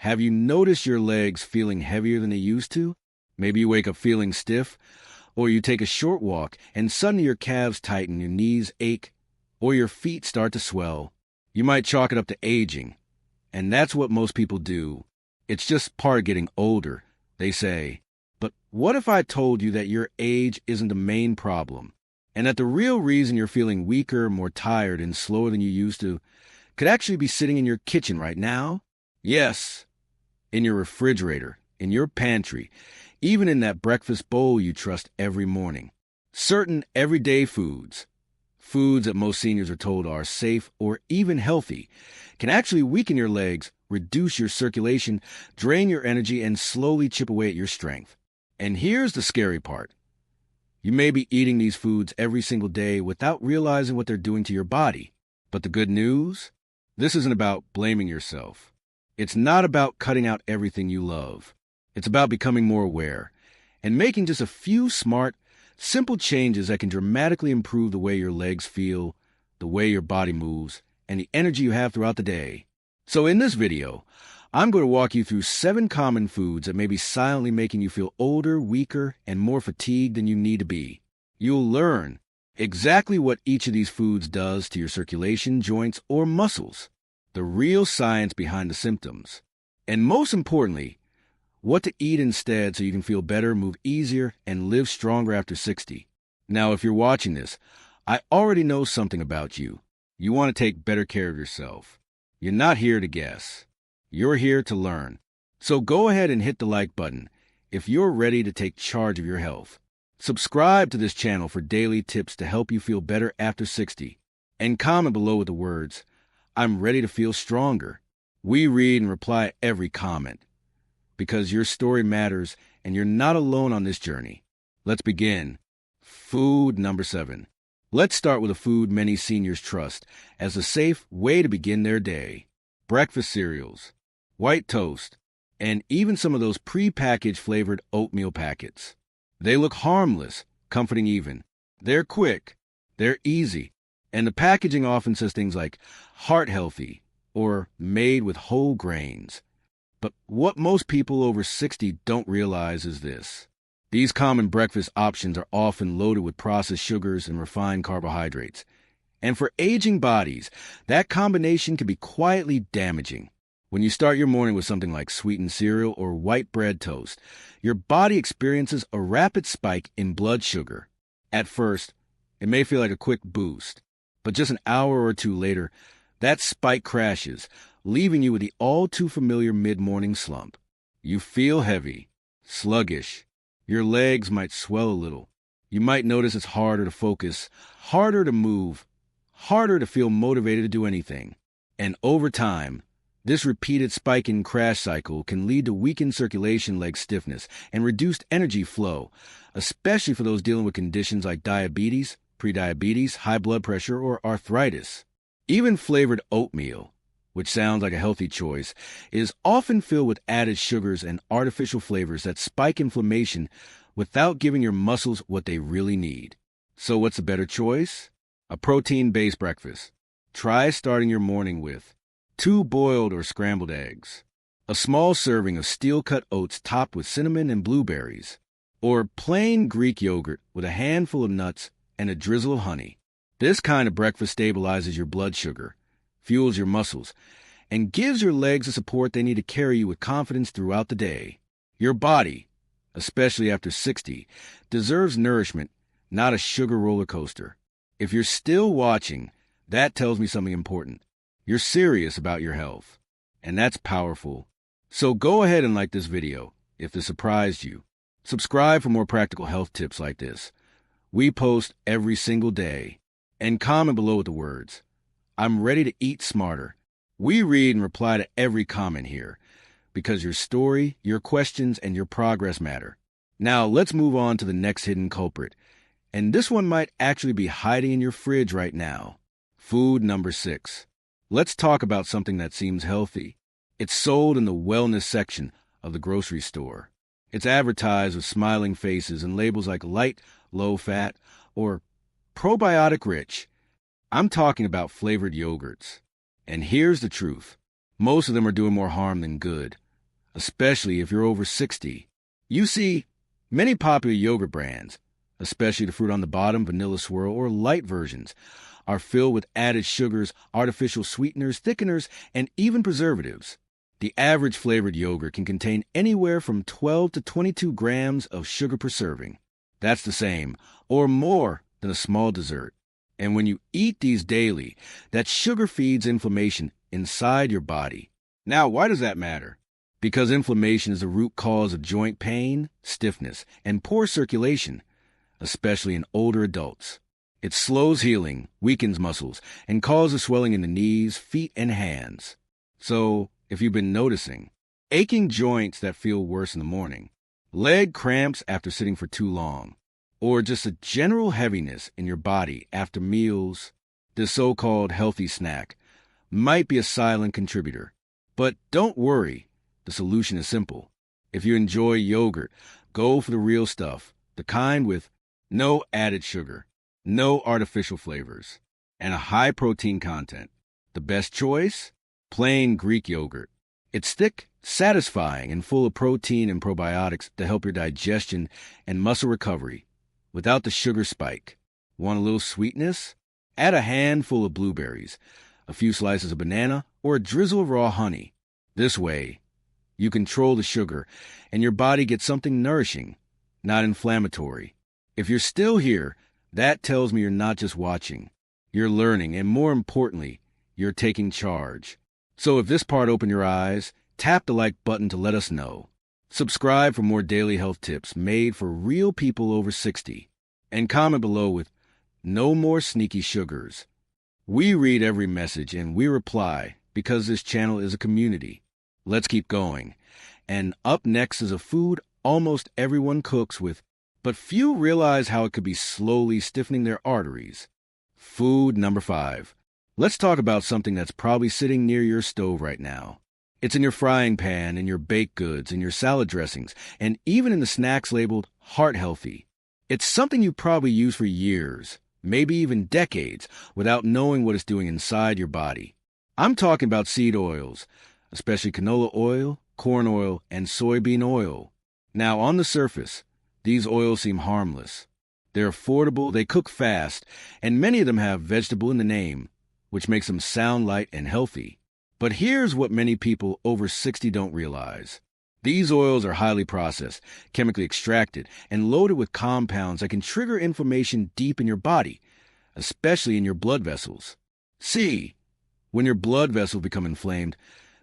Have you noticed your legs feeling heavier than they used to? Maybe you wake up feeling stiff, or you take a short walk and suddenly your calves tighten, your knees ache, or your feet start to swell. You might chalk it up to aging, and that's what most people do. It's just part of getting older, they say. But what if I told you that your age isn't the main problem, and that the real reason you're feeling weaker, more tired, and slower than you used to could actually be sitting in your kitchen right now? Yes, in your refrigerator, in your pantry, even in that breakfast bowl you trust every morning. Certain everyday foods that most seniors are told are safe or even healthy, can actually weaken your legs, reduce your circulation, drain your energy, and slowly chip away at your strength. And here's the scary part. You may be eating these foods every single day without realizing what they're doing to your body. But the good news? This isn't about blaming yourself. It's not about cutting out everything you love. It's about becoming more aware and making just a few smart, simple changes that can dramatically improve the way your legs feel, the way your body moves, and the energy you have throughout the day. So in this video, I'm going to walk you through 7 common foods that may be silently making you feel older, weaker, and more fatigued than you need to be. You'll learn exactly what each of these foods does to your circulation, joints, or muscles, the real science behind the symptoms, and most importantly, what to eat instead so you can feel better, move easier, and live stronger after 60. Now, if you're watching this, I already know something about you. You want to take better care of yourself. You're not here to guess. You're here to learn. So go ahead and hit the like button if you're ready to take charge of your health. Subscribe to this channel for daily tips to help you feel better after 60. And comment below with the words, "I'm ready to feel stronger." We read and reply every comment, because your story matters and you're not alone on this journey. Let's begin. Food number 7. Let's start with a food many seniors trust as a safe way to begin their day. Breakfast cereals, white toast, and even some of those pre-packaged flavored oatmeal packets. They look harmless, comforting even. They're quick, they're easy, and the packaging often says things like heart healthy or made with whole grains. But what most people over 60 don't realize is this. These common breakfast options are often loaded with processed sugars and refined carbohydrates. And for aging bodies, that combination can be quietly damaging. When you start your morning with something like sweetened cereal or white bread toast, your body experiences a rapid spike in blood sugar. At first, it may feel like a quick boost, but just an hour or two later, that spike crashes, leaving you with the all-too-familiar mid-morning slump. You feel heavy, sluggish. Your legs might swell a little. You might notice it's harder to focus, harder to move, harder to feel motivated to do anything. And over time, this repeated spike and crash cycle can lead to weakened circulation, leg stiffness, and reduced energy flow, especially for those dealing with conditions like diabetes, prediabetes, high blood pressure, or arthritis. Even flavored oatmeal, which sounds like a healthy choice, is often filled with added sugars and artificial flavors that spike inflammation without giving your muscles what they really need. So what's a better choice? A protein-based breakfast. Try starting your morning with 2 boiled or scrambled eggs, a small serving of steel-cut oats topped with cinnamon and blueberries, or plain Greek yogurt with a handful of nuts and a drizzle of honey. This kind of breakfast stabilizes your blood sugar, fuels your muscles, and gives your legs the support they need to carry you with confidence throughout the day. Your body, especially after 60, deserves nourishment, not a sugar roller coaster. If you're still watching, that tells me something important. You're serious about your health, and that's powerful. So go ahead and like this video if this surprised you. Subscribe for more practical health tips like this. We post every single day. And comment below with the words, "I'm ready to eat smarter." We read and reply to every comment here, because your story, your questions, and your progress matter. Now let's move on to the next hidden culprit. And this one might actually be hiding in your fridge right now. Food number 6. Let's talk about something that seems healthy. It's sold in the wellness section of the grocery store. It's advertised with smiling faces and labels like light, low-fat, or probiotic-rich. I'm talking about flavored yogurts. And here's the truth. Most of them are doing more harm than good. especially if you're over 60. You see, many popular yogurt brands, especially the fruit on the bottom, vanilla swirl, or light versions, are filled with added sugars, artificial sweeteners, thickeners, and even preservatives. The average flavored yogurt can contain anywhere from 12 to 22 grams of sugar per serving. That's the same, or more, than a small dessert. And when you eat these daily, that sugar feeds inflammation inside your body. Now, why does that matter? Because inflammation is the root cause of joint pain, stiffness, and poor circulation, especially in older adults. It slows healing, weakens muscles, and causes swelling in the knees, feet, and hands. So, if you've been noticing, aching joints that feel worse in the morning, leg cramps after sitting for too long, or just a general heaviness in your body after meals, this so-called healthy snack might be a silent contributor. But don't worry, the solution is simple. If you enjoy yogurt, go for the real stuff, the kind with no added sugar, no artificial flavors, and a high protein content. The best choice? Plain Greek yogurt. It's thick, satisfying, and full of protein and probiotics to help your digestion and muscle recovery, without the sugar spike. Want a little sweetness? Add a handful of blueberries, a few slices of banana, or a drizzle of raw honey. This way, you control the sugar, and your body gets something nourishing, not inflammatory. If you're still here, that tells me you're not just watching. You're learning, and more importantly, you're taking charge. So if this part opened your eyes, tap the like button to let us know. Subscribe for more daily health tips made for real people over 60. And comment below with no more sneaky sugars. We read every message and we reply because this channel is a community. Let's keep going. And up next is a food almost everyone cooks with, but few realize how it could be slowly stiffening their arteries. Food number 5. Let's talk about something that's probably sitting near your stove right now. It's in your frying pan, in your baked goods, in your salad dressings, and even in the snacks labeled heart healthy. It's something you probably use for years, maybe even decades, without knowing what it's doing inside your body. I'm talking about seed oils, especially canola oil, corn oil, and soybean oil. Now, on the surface, these oils seem harmless. They're affordable, they cook fast, and many of them have vegetable in the name, which makes them sound light and healthy. But here's what many people over 60 don't realize. These oils are highly processed, chemically extracted, and loaded with compounds that can trigger inflammation deep in your body, especially in your blood vessels. See, when your blood vessels become inflamed,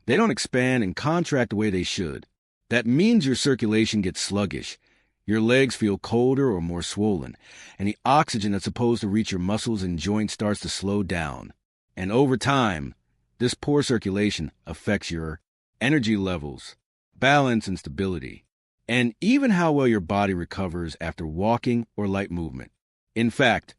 they don't expand and contract the way they should. That means your circulation gets sluggish, your legs feel colder or more swollen, and the oxygen that's supposed to reach your muscles and joints starts to slow down. And over time, this poor circulation affects your energy levels, balance and stability, and even how well your body recovers after walking or light movement. In fact,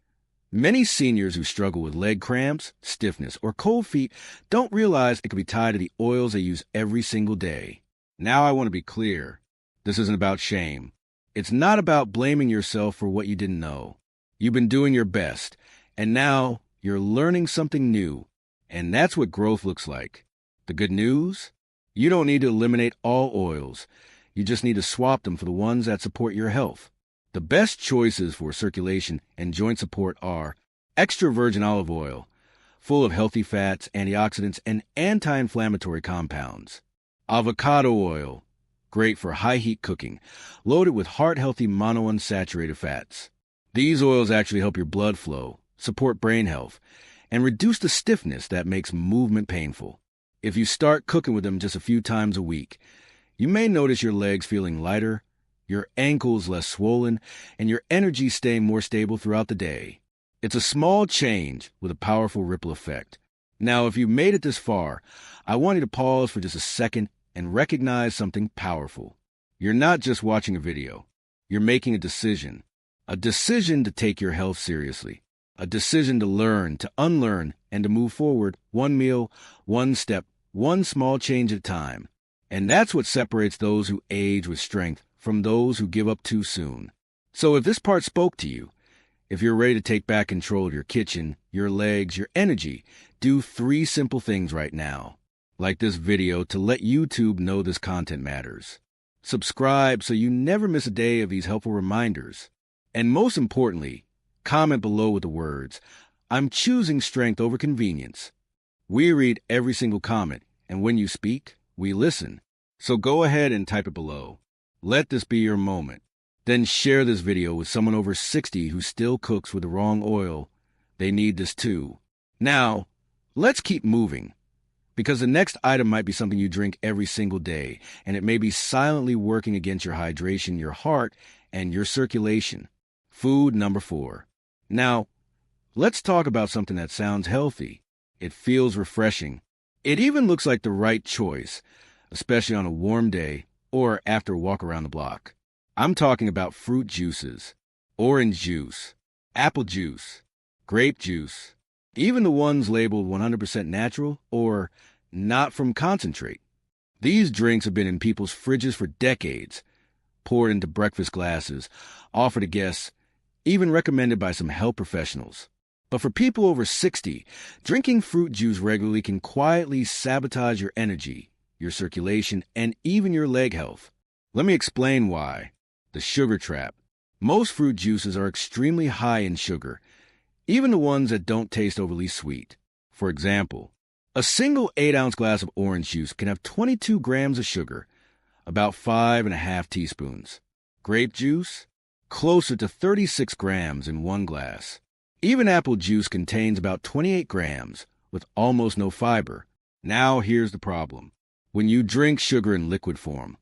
many seniors who struggle with leg cramps, stiffness, or cold feet don't realize it could be tied to the oils they use every single day. Now I want to be clear. This isn't about shame. It's not about blaming yourself for what you didn't know. You've been doing your best, and now you're learning something new. And that's what growth looks like. The good news? You don't need to eliminate all oils. You just need to swap them for the ones that support your health. The best choices for circulation and joint support are extra virgin olive oil, full of healthy fats, antioxidants, and anti-inflammatory compounds. Avocado oil, great for high-heat cooking, loaded with heart-healthy monounsaturated fats. These oils actually help your blood flow, support brain health, and reduce the stiffness that makes movement painful. If you start cooking with them just a few times a week, you may notice your legs feeling lighter, your ankles less swollen, and your energy staying more stable throughout the day. It's a small change with a powerful ripple effect. Now, if you made it this far, I want you to pause for just a second and recognize something powerful. You're not just watching a video. You're making a decision to take your health seriously. A decision to learn, to unlearn, and to move forward one meal, one step, one small change at a time. And that's what separates those who age with strength from those who give up too soon. So if this part spoke to you, if you're ready to take back control of your kitchen, your legs, your energy, do 3 simple things right now. Like this video to let YouTube know this content matters. Subscribe so you never miss a day of these helpful reminders. And most importantly, comment below with the words, "I'm choosing strength over convenience." We read every single comment, and when you speak, we listen. So go ahead and type it below. Let this be your moment. Then share this video with someone over 60 who still cooks with the wrong oil. They need this too. Now, let's keep moving, because the next item might be something you drink every single day, and it may be silently working against your hydration, your heart, and your circulation. Food number 4. Now, let's talk about something that sounds healthy. It feels refreshing. It even looks like the right choice, especially on a warm day or after a walk around the block. I'm talking about fruit juices, orange juice, apple juice, grape juice, even the ones labeled 100% natural or not from concentrate. These drinks have been in people's fridges for decades, poured into breakfast glasses, offered to guests, even recommended by some health professionals. But for people over 60, drinking fruit juice regularly can quietly sabotage your energy, your circulation, and even your leg health. Let me explain why. The sugar trap. Most fruit juices are extremely high in sugar, even the ones that don't taste overly sweet. For example, a single 8-ounce glass of orange juice can have 22 grams of sugar, about 5.5 teaspoons. Grape juice? Closer to 36 grams in one glass. Even apple juice contains about 28 grams, with almost no fiber. Now here's the problem. When you drink sugar in liquid form,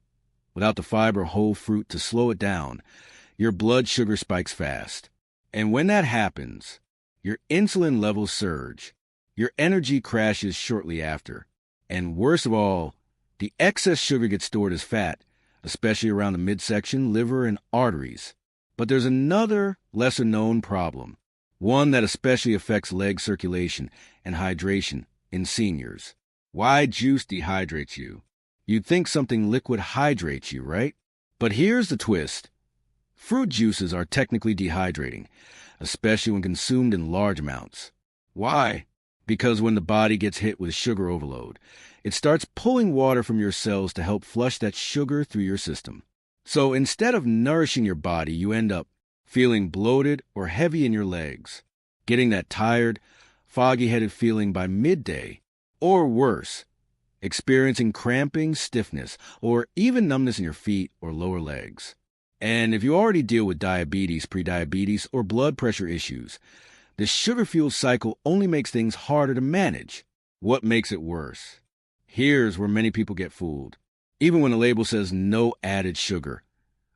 without the fiber or whole fruit to slow it down, your blood sugar spikes fast. And when that happens, your insulin levels surge. Your energy crashes shortly after. And worst of all, the excess sugar gets stored as fat, especially around the midsection, liver, and arteries. But there's another lesser-known problem, one that especially affects leg circulation and hydration in seniors. Why juice dehydrates you? You'd think something liquid hydrates you, right? But here's the twist. Fruit juices are technically dehydrating, especially when consumed in large amounts. Why? Because when the body gets hit with sugar overload, it starts pulling water from your cells to help flush that sugar through your system. So instead of nourishing your body, you end up feeling bloated or heavy in your legs, getting that tired, foggy-headed feeling by midday, or worse, experiencing cramping, stiffness, or even numbness in your feet or lower legs. And if you already deal with diabetes, prediabetes, or blood pressure issues, the sugar-fueled cycle only makes things harder to manage. What makes it worse? Here's where many people get fooled. Even when the label says no added sugar,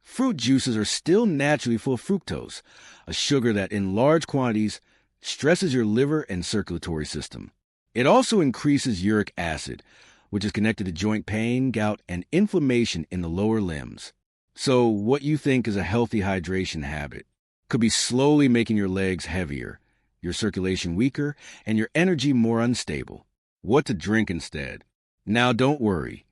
fruit juices are still naturally full of fructose, a sugar that in large quantities stresses your liver and circulatory system. It also increases uric acid, which is connected to joint pain, gout, and inflammation in the lower limbs. So what you think is a healthy hydration habit could be slowly making your legs heavier, your circulation weaker, and your energy more unstable. What to drink instead? Now don't worry.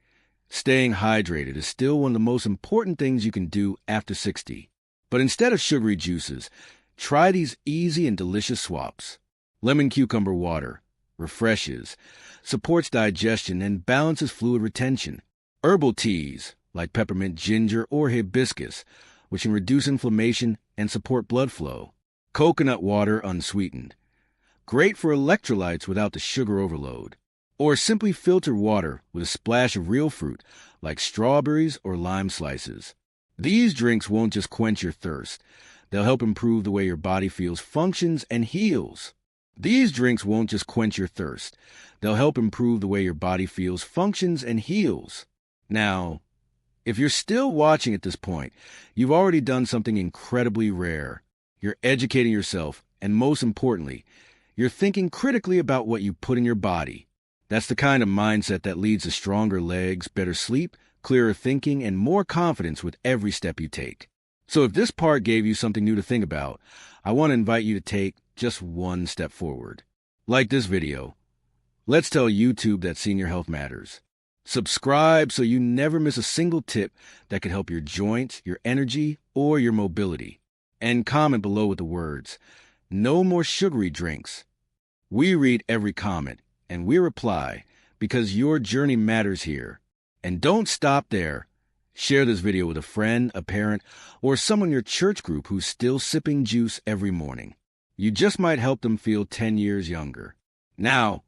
Staying hydrated is still one of the most important things you can do after 60. But instead of sugary juices, try these easy and delicious swaps. Lemon cucumber water refreshes, supports digestion, and balances fluid retention. Herbal teas, like peppermint, ginger, or hibiscus, which can reduce inflammation and support blood flow. Coconut water unsweetened, great for electrolytes without the sugar overload. Or simply filtered water with a splash of real fruit, like strawberries or lime slices. These drinks won't just quench your thirst. They'll help improve the way your body feels, functions, and heals. These drinks won't just quench your thirst. They'll help improve the way your body feels, functions, and heals. Now, if you're still watching at this point, you've already done something incredibly rare. You're educating yourself, and most importantly, you're thinking critically about what you put in your body. That's the kind of mindset that leads to stronger legs, better sleep, clearer thinking, and more confidence with every step you take. So if this part gave you something new to think about, I want to invite you to take just one step forward. Like this video. Let's tell YouTube that senior health matters. Subscribe so you never miss a single tip that could help your joints, your energy, or your mobility. And comment below with the words, "No more sugary drinks." We read every comment, and we reply, because your journey matters here. And don't stop there. Share this video with a friend, a parent, or someone in your church group who's still sipping juice every morning. You just might help them feel 10 years younger. Now,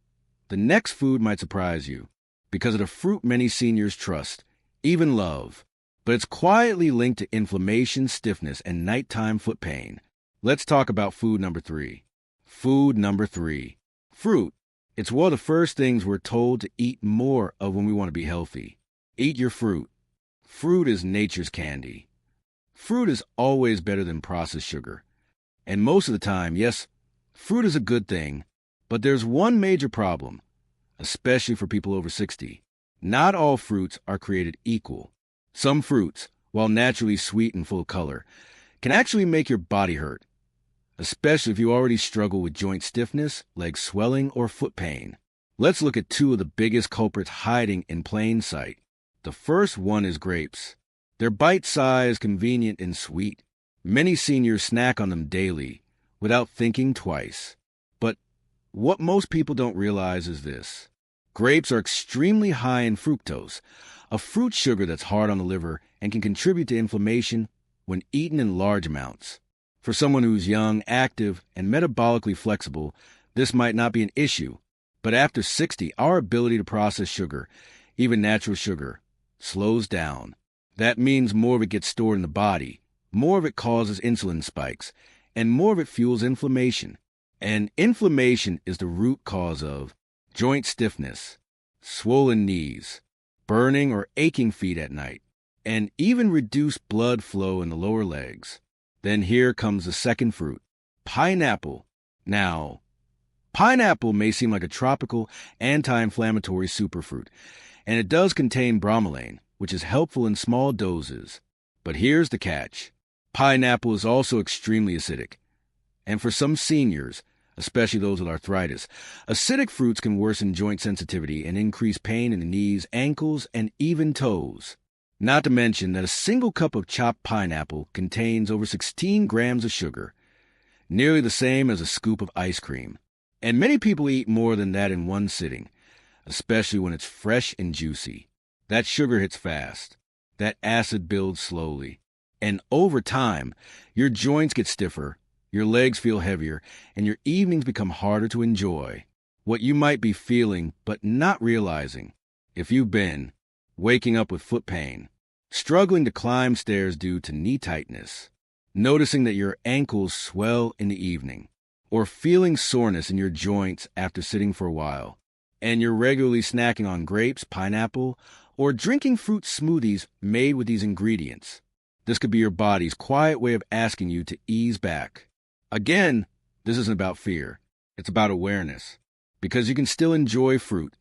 the next food might surprise you because of the fruit many seniors trust, even love. But it's quietly linked to inflammation, stiffness, and nighttime foot pain. Let's talk about food number 3. Food number 3. Fruit. It's one of the first things we're told to eat more of when we want to be healthy. Eat your fruit. Fruit is nature's candy. Fruit is always better than processed sugar. And most of the time, yes, fruit is a good thing, but there's one major problem, especially for people over 60. Not all fruits are created equal. Some fruits, while naturally sweet and full of color, can actually make your body hurt, especially if you already struggle with joint stiffness, leg swelling, or foot pain. Let's look at 2 of the biggest culprits hiding in plain sight. The first one is grapes. They're bite-sized, convenient, and sweet. Many seniors snack on them daily without thinking twice. But what most people don't realize is this. Grapes are extremely high in fructose, a fruit sugar that's hard on the liver and can contribute to inflammation when eaten in large amounts. For someone who's young, active, and metabolically flexible, this might not be an issue. But after 60, our ability to process sugar, even natural sugar, slows down. That means more of it gets stored in the body, more of it causes insulin spikes, and more of it fuels inflammation. And inflammation is the root cause of joint stiffness, swollen knees, burning or aching feet at night, and even reduced blood flow in the lower legs. Then here comes the second fruit, pineapple. Now, pineapple may seem like a tropical, anti-inflammatory superfruit, and it does contain bromelain, which is helpful in small doses. But here's the catch. Pineapple is also extremely acidic. And for some seniors, especially those with arthritis, acidic fruits can worsen joint sensitivity and increase pain in the knees, ankles, and even toes. Not to mention that a single cup of chopped pineapple contains over 16 grams of sugar, nearly the same as a scoop of ice cream. And many people eat more than that in one sitting, especially when it's fresh and juicy. That sugar hits fast. That acid builds slowly. And over time, your joints get stiffer, your legs feel heavier, and your evenings become harder to enjoy. What you might be feeling but not realizing, if you've been waking up with foot pain, struggling to climb stairs due to knee tightness, noticing that your ankles swell in the evening, or feeling soreness in your joints after sitting for a while, and you're regularly snacking on grapes, pineapple, or drinking fruit smoothies made with these ingredients. This could be your body's quiet way of asking you to ease back. Again, this isn't about fear. It's about awareness. Because you can still enjoy fruit.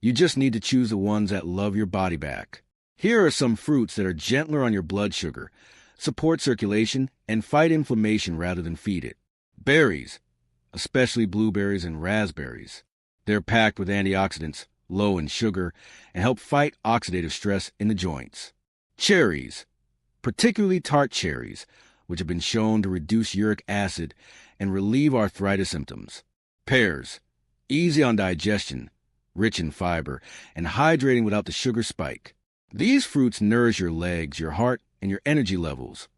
You just need to choose the ones that love your body back. Here are some fruits that are gentler on your blood sugar, support circulation, and fight inflammation rather than feed it. Berries, especially blueberries and raspberries. They're packed with antioxidants, low in sugar, and help fight oxidative stress in the joints. Cherries, particularly tart cherries, which have been shown to reduce uric acid and relieve arthritis symptoms. Pears, easy on digestion, rich in fiber, and hydrating without the sugar spike. These fruits nourish your legs, your heart, and your energy levels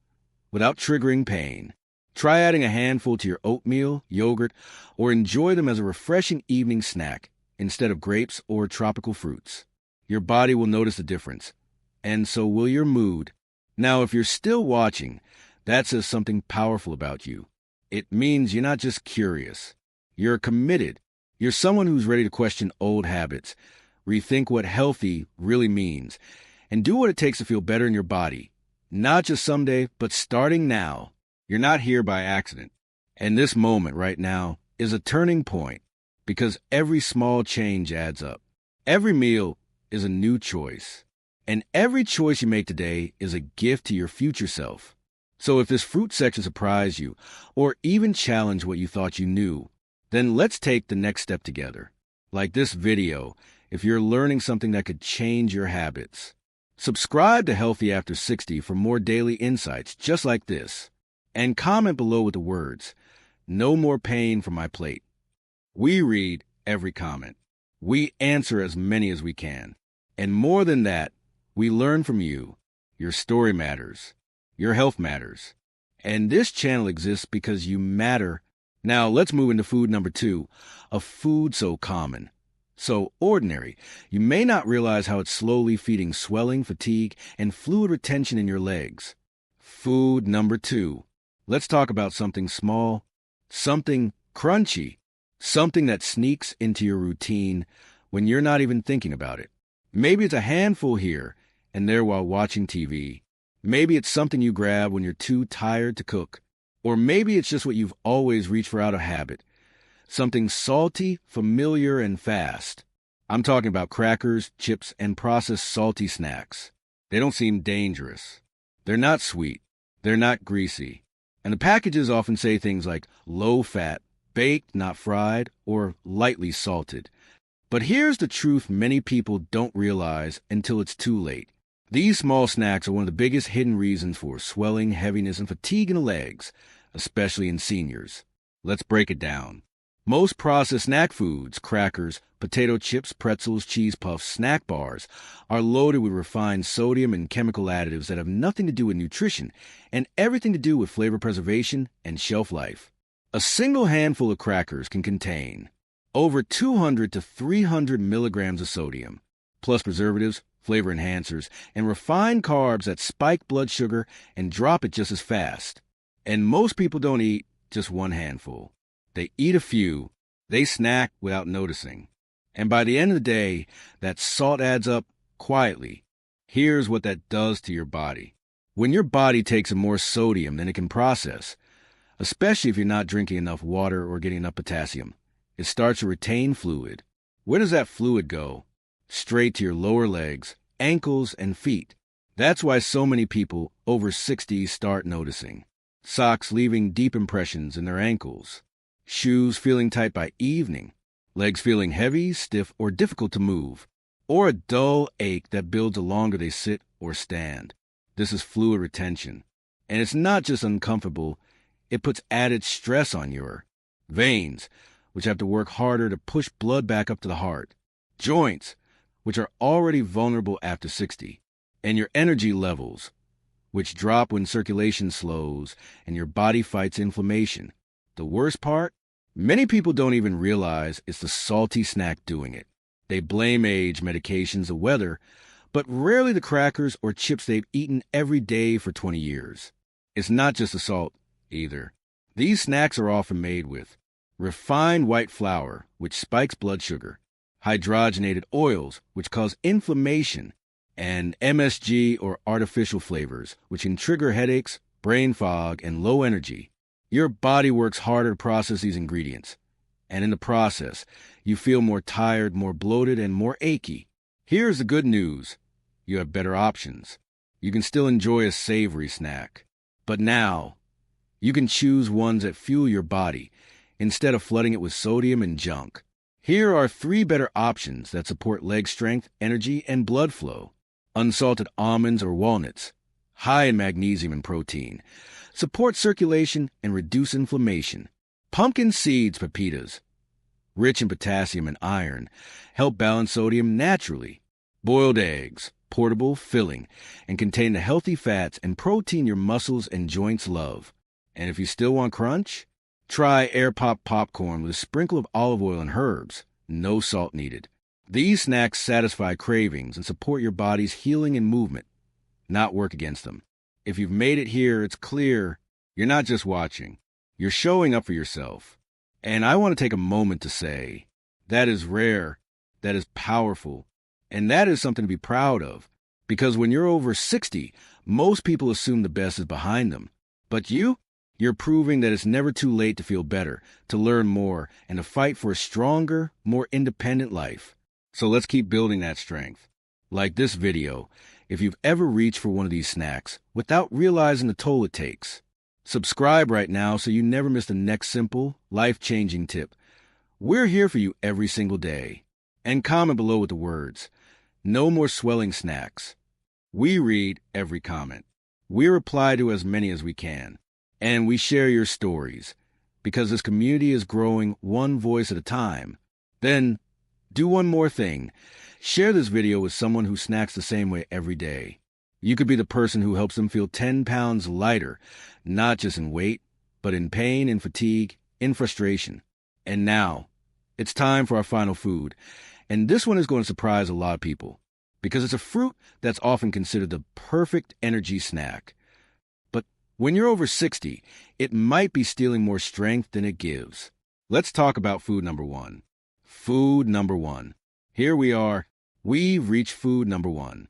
without triggering pain. Try adding a handful to your oatmeal, yogurt, or enjoy them as a refreshing evening snack instead of grapes or tropical fruits. Your body will notice the difference, and so will your mood. Now, if you're still watching, that says something powerful about you. It means you're not just curious. You're committed. You're someone who's ready to question old habits, rethink what healthy really means, and do what it takes to feel better in your body. Not just someday, but starting now. You're not here by accident. And this moment right now is a turning point because every small change adds up. Every meal is a new choice. And every choice you make today is a gift to your future self. So if this fruit section surprised you, or even challenged what you thought you knew, then let's take the next step together. Like this video, if you're learning something that could change your habits. Subscribe to Healthy After 60 for more daily insights just like this. And comment below with the words, "No more pain from my plate." We read every comment. We answer as many as we can. And more than that, we learn from you. Your story matters. Your health matters. And this channel exists because you matter. Now, let's move into food number 2, a food so common, so ordinary. You may not realize how it's slowly feeding swelling, fatigue, and fluid retention in your legs. Food number 2. Let's talk about something small, something crunchy, something that sneaks into your routine when you're not even thinking about it. Maybe it's a handful here and there while watching TV. Maybe it's something you grab when you're too tired to cook. Or maybe it's just what you've always reached for out of habit. Something salty, familiar, and fast. I'm talking about crackers, chips, and processed salty snacks. They don't seem dangerous. They're not sweet. They're not greasy. And the packages often say things like low fat, baked, not fried, or lightly salted. But here's the truth many people don't realize until it's too late. These small snacks are one of the biggest hidden reasons for swelling, heaviness, and fatigue in the legs, especially in seniors. Let's break it down. Most processed snack foods, crackers, potato chips, pretzels, cheese puffs, snack bars, are loaded with refined sodium and chemical additives that have nothing to do with nutrition and everything to do with flavor preservation and shelf life. A single handful of crackers can contain over 200 to 300 milligrams of sodium, plus preservatives, flavor enhancers, and refined carbs that spike blood sugar and drop it just as fast. And most people don't eat just one handful. They eat a few. They snack without noticing. And by the end of the day, that salt adds up quietly. Here's what that does to your body. When your body takes in more sodium than it can process, especially if you're not drinking enough water or getting enough potassium, it starts to retain fluid. Where does that fluid go? Straight to your lower legs, ankles, and feet. That's why so many people over 60 start noticing. Socks leaving deep impressions in their ankles. Shoes feeling tight by evening. Legs feeling heavy, stiff, or difficult to move. Or a dull ache that builds the longer they sit or stand. This is fluid retention. And it's not just uncomfortable, it puts added stress on your veins, which have to work harder to push blood back up to the heart. Joints, which are already vulnerable after 60. And your energy levels, which drop when circulation slows and your body fights inflammation. The worst part? Many people don't even realize it's the salty snack doing it. They blame age, medications, the weather, but rarely the crackers or chips they've eaten every day for 20 years. It's not just the salt, either. These snacks are often made with refined white flour, which spikes blood sugar, hydrogenated oils, which cause inflammation, and MSG or artificial flavors, which can trigger headaches, brain fog, and low energy. Your body works harder to process these ingredients, and in the process, you feel more tired, more bloated, and more achy. Here's the good news. You have better options. You can still enjoy a savory snack. But now, you can choose ones that fuel your body instead of flooding it with sodium and junk. Here are 3 better options that support leg strength, energy, and blood flow. Unsalted almonds or walnuts, high in magnesium and protein, support circulation and reduce inflammation. Pumpkin seeds pepitas, rich in potassium and iron, help balance sodium naturally. Boiled eggs, portable, filling, and contain the healthy fats and protein your muscles and joints love. And if you still want crunch, try air pop popcorn with a sprinkle of olive oil and herbs. No salt needed. These snacks satisfy cravings and support your body's healing and movement, not work against them. If you've made it here, it's clear you're not just watching. You're showing up for yourself. And I want to take a moment to say, that is rare, that is powerful, and that is something to be proud of. Because when you're over 60, most people assume the best is behind them. But you're proving that it's never too late to feel better, to learn more, and to fight for a stronger, more independent life. So let's keep building that strength. Like this video, if you've ever reached for one of these snacks without realizing the toll it takes, subscribe right now so you never miss the next simple, life-changing tip. We're here for you every single day. And comment below with the words, "No more swelling snacks." We read every comment. We reply to as many as we can. And we share your stories, because this community is growing one voice at a time. Then Do one more thing. Share this video with someone who snacks the same way every day. You could be the person who helps them feel 10 pounds lighter, not just in weight, but in pain, in fatigue, in frustration. And now, it's time for our final food. And this one is going to surprise a lot of people, because it's a fruit that's often considered the perfect energy snack. But when you're over 60, it might be stealing more strength than it gives. Let's talk about food number one. Food number one. Here we are. We've reached food number one.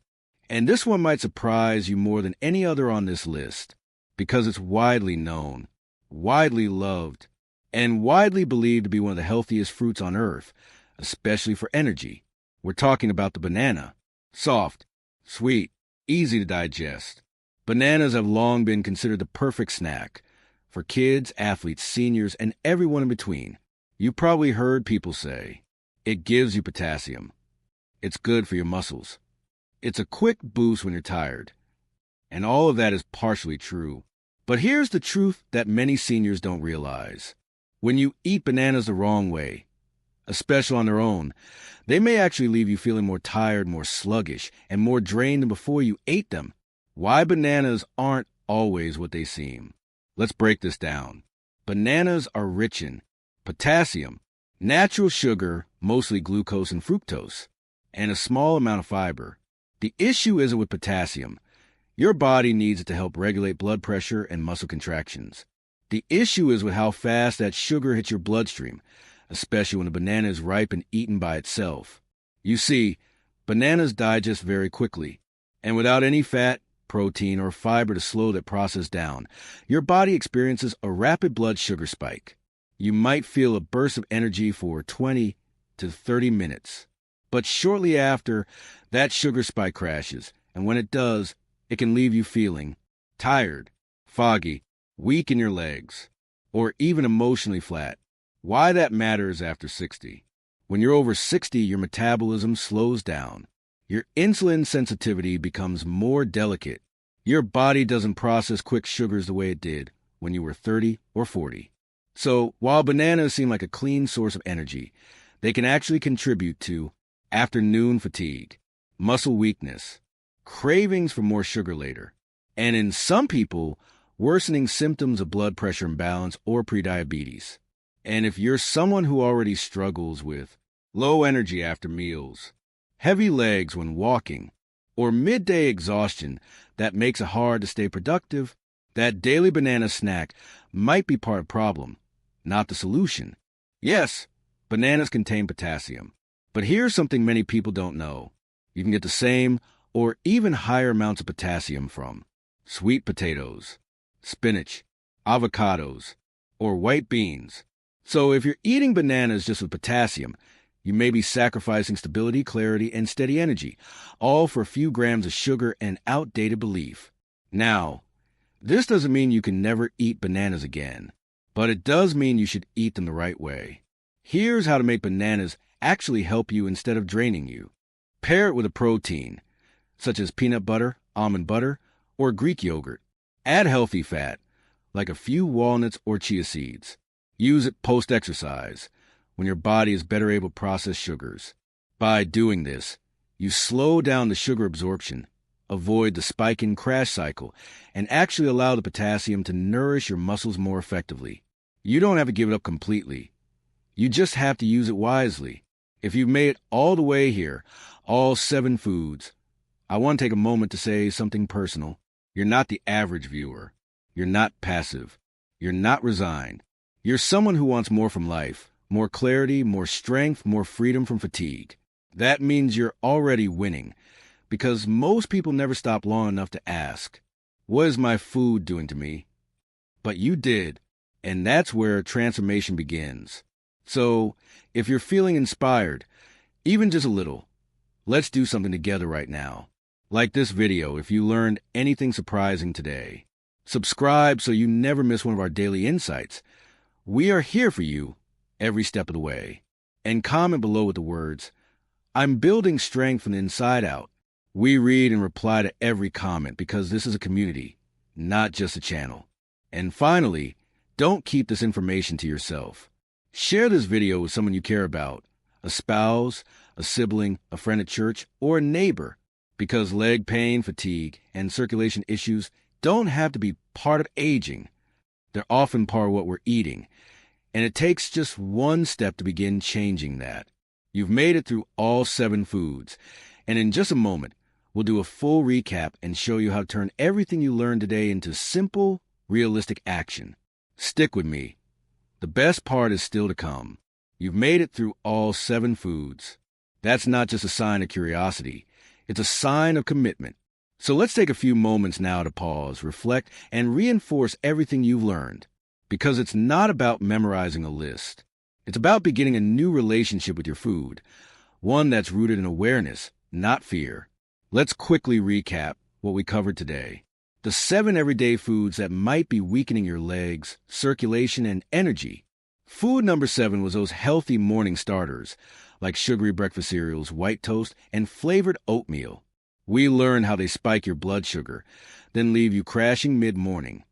And this one might surprise you more than any other on this list, because it's widely known, widely loved, and widely believed to be one of the healthiest fruits on earth, especially for energy. We're talking about the banana. Soft, sweet, easy to digest. Bananas have long been considered the perfect snack for kids, athletes, seniors, and everyone in between. You've probably heard people say, it gives you potassium. It's good for your muscles. It's a quick boost when you're tired. And all of that is partially true. But here's the truth that many seniors don't realize. When you eat bananas the wrong way, especially on their own, they may actually leave you feeling more tired, more sluggish, and more drained than before you ate them. Why bananas aren't always what they seem. Let's break this down. Bananas are rich in potassium, natural sugar, mostly glucose and fructose, and a small amount of fiber. The issue isn't with potassium. Your body needs it to help regulate blood pressure and muscle contractions. The issue is with how fast that sugar hits your bloodstream, especially when a banana is ripe and eaten by itself. You see, bananas digest very quickly, and without any fat, protein, or fiber to slow that process down, your body experiences a rapid blood sugar spike. You might feel a burst of energy for 20 to 30 minutes. But shortly after, that sugar spike crashes, and when it does, it can leave you feeling tired, foggy, weak in your legs, or even emotionally flat. Why that matters after 60. When you're over 60, your metabolism slows down. Your insulin sensitivity becomes more delicate. Your body doesn't process quick sugars the way it did when you were 30 or 40. So, while bananas seem like a clean source of energy, they can actually contribute to afternoon fatigue, muscle weakness, cravings for more sugar later, and in some people, worsening symptoms of blood pressure imbalance or prediabetes. And if you're someone who already struggles with low energy after meals, heavy legs when walking, or midday exhaustion that makes it hard to stay productive, that daily banana snack might be part of the problem, not the solution. Yes, bananas contain potassium. But here's something many people don't know. You can get the same or even higher amounts of potassium from sweet potatoes, spinach, avocados, or white beans. So if you're eating bananas just with potassium, you may be sacrificing stability, clarity, and steady energy, all for a few grams of sugar and outdated belief. Now, this doesn't mean you can never eat bananas again, but it does mean you should eat them the right way. Here's how to make bananas actually help you instead of draining you. Pair it with a protein, such as peanut butter, almond butter, or Greek yogurt. Add healthy fat, like a few walnuts or chia seeds. Use it post-exercise, when your body is better able to process sugars. By doing this, you slow down the sugar absorption, avoid the spike and crash cycle, and actually allow the potassium to nourish your muscles more effectively. You don't have to give it up completely. You just have to use it wisely. If you've made it all the way here, all 7 foods, I want to take a moment to say something personal. You're not the average viewer. You're not passive. You're not resigned. You're someone who wants more from life, more clarity, more strength, more freedom from fatigue. That means you're already winning, because most people never stop long enough to ask, what is my food doing to me? But you did, and that's where transformation begins. So, if you're feeling inspired, even just a little, let's do something together right now. Like this video if you learned anything surprising today. Subscribe so you never miss one of our daily insights. We are here for you every step of the way. And comment below with the words, I'm building strength from the inside out. We read and reply to every comment because this is a community, not just a channel. And finally, don't keep this information to yourself. Share this video with someone you care about. a spouse, a sibling, a friend at church, or a neighbor, because leg pain, fatigue, and circulation issues don't have to be part of aging. They're often part of what we're eating, and it takes just one step to begin changing that. You've made it through all 7 foods, and in just a moment, we'll do a full recap and show you how to turn everything you learned today into simple, realistic action. Stick with me. The best part is still to come. You've made it through all 7 foods. That's not just a sign of curiosity. It's a sign of commitment. So let's take a few moments now to pause, reflect, and reinforce everything you've learned. Because it's not about memorizing a list. It's about beginning a new relationship with your food, one that's rooted in awareness, not fear. Let's quickly recap what we covered today. The 7 everyday foods that might be weakening your legs, circulation, and energy. Food number 7 was those healthy morning starters, like sugary breakfast cereals, white toast, and flavored oatmeal. We learned how they spike your blood sugar, then leave you crashing mid-morning,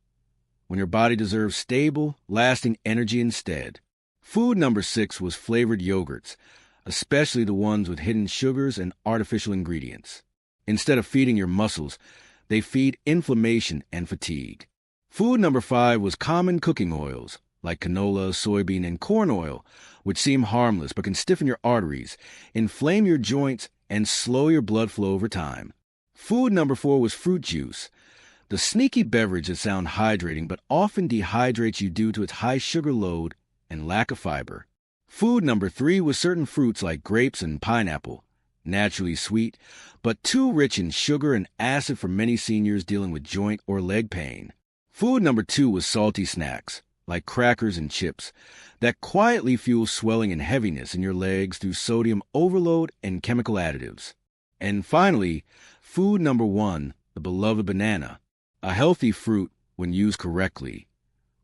when your body deserves stable, lasting energy instead. Food number 6 was flavored yogurts, especially the ones with hidden sugars and artificial ingredients. Instead of feeding your muscles, they feed inflammation and fatigue. Food number 5 was common cooking oils, like canola, soybean, and corn oil, which seem harmless but can stiffen your arteries, inflame your joints, and slow your blood flow over time. Food number 4 was fruit juice, the sneaky beverage that sounds hydrating but often dehydrates you due to its high sugar load and lack of fiber. Food number 3 was certain fruits like grapes and pineapple, naturally sweet, but too rich in sugar and acid for many seniors dealing with joint or leg pain. Food number 2 was salty snacks, like crackers and chips, that quietly fuel swelling and heaviness in your legs through sodium overload and chemical additives. And finally, food number 1, the beloved banana, a healthy fruit when used correctly,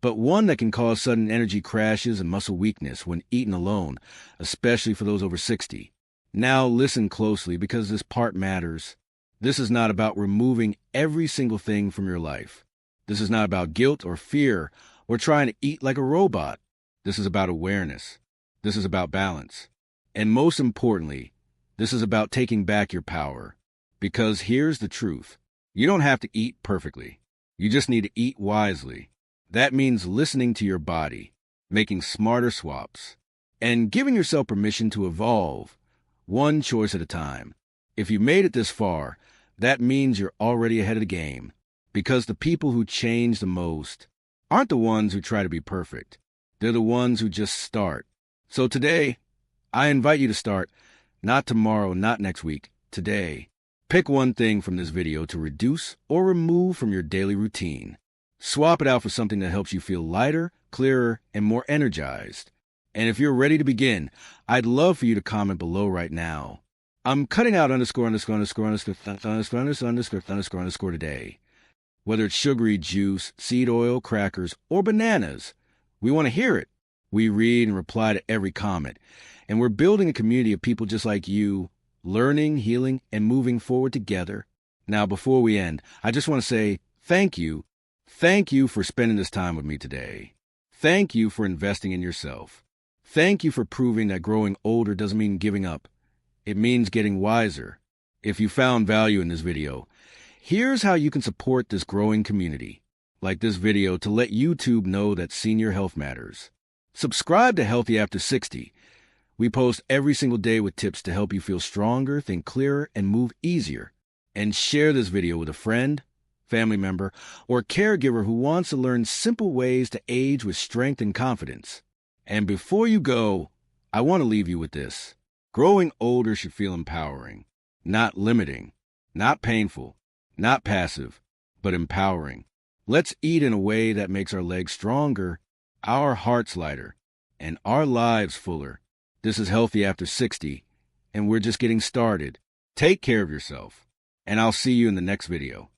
but one that can cause sudden energy crashes and muscle weakness when eaten alone, especially for those over 60. Now listen closely because this part matters. This is not about removing every single thing from your life. This is not about guilt or fear or trying to eat like a robot. This is about awareness. This is about balance. And most importantly, this is about taking back your power. Because here's the truth. You don't have to eat perfectly. You just need to eat wisely. That means listening to your body, making smarter swaps, and giving yourself permission to evolve, one choice at a time. If you made it this far, that means you're already ahead of the game. Because the people who change the most aren't the ones who try to be perfect. They're the ones who just start. So today, I invite you to start, not tomorrow, not next week, today. Pick one thing from this video to reduce or remove from your daily routine. Swap it out for something that helps you feel lighter, clearer, and more energized. And if you're ready to begin, I'd love for you to comment below right now. I'm cutting out underscore today. Whether it's sugary juice, seed oil, crackers, or bananas, we want to hear it. We read and reply to every comment. And we're building a community of people just like you, learning, healing, and moving forward together. Now, before we end, I just want to say thank you. Thank you for spending this time with me today. Thank you for investing in yourself. Thank you for proving that growing older doesn't mean giving up. It means getting wiser. If you found value in this video, here's how you can support this growing community. Like this video to let YouTube know that senior health matters. Subscribe to Healthy After 60. We post every single day with tips to help you feel stronger, think clearer, and move easier. And share this video with a friend, family member, or caregiver who wants to learn simple ways to age with strength and confidence. And before you go, I want to leave you with this. Growing older should feel empowering, not limiting, not painful, not passive, but empowering. Let's eat in a way that makes our legs stronger, our hearts lighter, and our lives fuller. This is Healthy After 60, and we're just getting started. Take care of yourself, and I'll see you in the next video.